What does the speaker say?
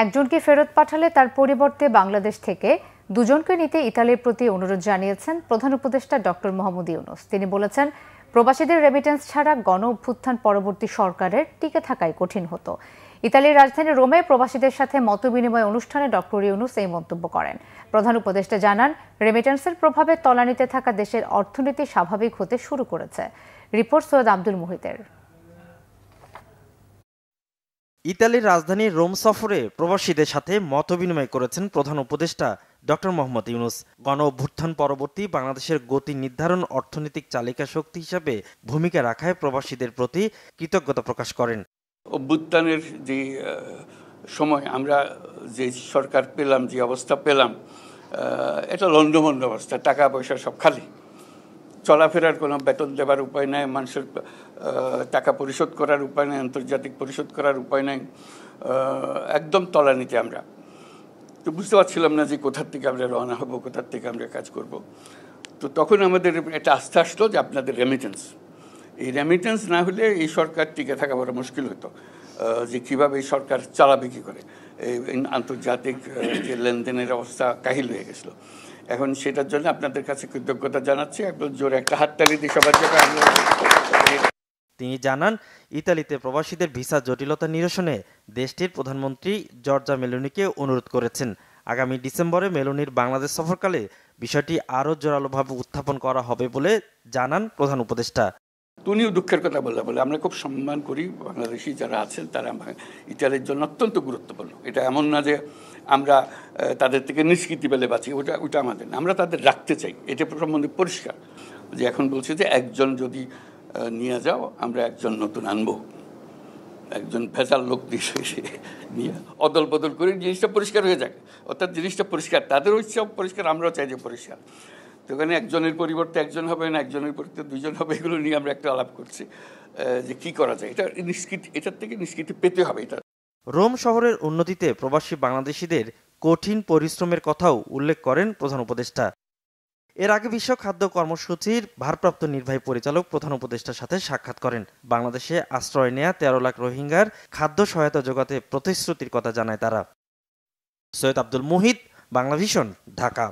একজনকে ফেরত পাঠালে তার পরিবর্তে বাংলাদেশ থেকে দুজনকে নিতে ইতালির প্রতি অনুরোধ জানিয়েছেন প্রধান উপদেষ্টা ডক্টর মোহাম্মদ ইউনূস। তিনি বলেছেন, প্রবাসীদের রেমিটেন্স ছাড়া গণ অভ্যুত্থান পরবর্তী সরকারের টিকে থাকাই কঠিন হতো। ইতালির রাজধানী রোমে প্রবাসীদের সাথে মতবিনিময় অনুষ্ঠানে ডক্টর ইউনূস এই মন্তব্য করেন। প্রধান উপদেষ্টা জানান, রেমিটেন্সের প্রভাবে তলানিতে থাকা দেশের অর্থনীতি স্বাভাবিক হতে শুরু করেছে। রিপোর্ট সৈয়দ আব্দুল মুহিতের। ইতালির রাজধানী রোম সফরে প্রবাসীদের সাথে মতবিনিময় করেছেন প্রধান উপদেষ্টা ডক্টর মোহাম্মদ ইউনূস। গণ অভ্যুত্থান পরবর্তী বাংলাদেশের গতি নির্ধারণ অর্থনৈতিক চালিকা শক্তি হিসাবে ভূমিকা রাখায় প্রবাসীদের প্রতি কৃতজ্ঞতা প্রকাশ করেন। অভ্যুত্থানের যে সময় আমরা যে সরকার পেলাম, যে অবস্থা পেলাম, এটা লন্ডভন্ড অবস্থা, টাকা পয়সা সব খালি, চলাফেরার কোনো বেতন দেবার উপায় নাই, মানুষের টাকা পরিশোধ করার উপায় নাই, আন্তর্জাতিক পরিশোধ করার উপায় নাই, একদম তলানিতে আমরা। তো বুঝতে পারছিলাম না যে কোথার থেকে আমরা রওনা হব, কোথার থেকে আমরা কাজ করব। তো তখন আমাদের একটা আস্থা আসলো যে আপনাদের রেমিটেন্স, এই রেমিটেন্স না হলে এই সরকার টিকে থাকা বড় মুশকিল হতো, যে কীভাবে এই সরকার চালাবে কী করে। এই আন্তর্জাতিক যে লেনদেনের অবস্থা কাহিল হয়ে গেছিলো। এখন সেটার জন্য আপনাদের কাছে কৃতজ্ঞতা জানাচ্ছি, একদম জোরে একটা হাততালি দিয়ে সবার জায়গায়। তিনি জানান, ইতালিতে প্রবাসীদের ভিসা জটিলতা নিরসনে দেশটির প্রধানমন্ত্রী জর্জা মেলোনিকে অনুরোধ করেছেন। আগামী ডিসেম্বরে মেলোনির বাংলাদেশ সফরকালে বিষয়টি আরও জোরালোভাবে উত্থাপন করা হবে বলে জানান প্রধান উপদেষ্টা। উনিও দুঃখের কথা বলে আমরা খুব সম্মান করি, বাংলাদেশি যারা আছেন তারা ইতালির জন্য অত্যন্ত গুরুত্বপূর্ণ। এটা এমন না যে আমরা তাদের থেকে নিষ্কৃতি পেলে বাঁচি, ওটা আমাদের না, আমরা তাদের রাখতে চাই। এটা সম্বন্ধে পরিষ্কার যে এখন বলছে যে একজন যদি নিয়ে যাও, আমরা একজন নতুন আনবো, একজন ভেজাল লোক নিয়ে অদল বদল করে জিনিসটা পরিষ্কার হয়ে যাক। অর্থাৎ জিনিসটা পরিষ্কার, তাদেরও ইচ্ছা পরিষ্কার, আমরাও চাই যে পরিষ্কার। তো ওখানে একজনের পরিবর্তে একজন হবে না, একজনের পরিবর্তে দুজন হবে, এগুলো নিয়ে আমরা একটা আলাপ করছি যে কি করা যায়। এটা নিষ্কৃতি, এটার থেকে নিষ্কৃতি পেতে হবে। এটা রোম শহরের উন্নতিতে প্রবাসী বাংলাদেশিদের কঠিন পরিশ্রমের কথাও উল্লেখ করেন প্রধান উপদেষ্টা। এর আগে বিশ্ব খাদ্য কর্মসূচির ভারপ্রাপ্ত নির্বাহী পরিচালক প্রধান উপদেষ্টার সাথে সাক্ষাৎ করেন। বাংলাদেশে আশ্রয় নেয়া 13 লাখ রোহিঙ্গার খাদ্য সহায়তা জোগাতে প্রতিশ্রুতির কথা জানায় তারা। সৈয়দ আব্দুল মুহিত, বাংলাভিশন, ঢাকা।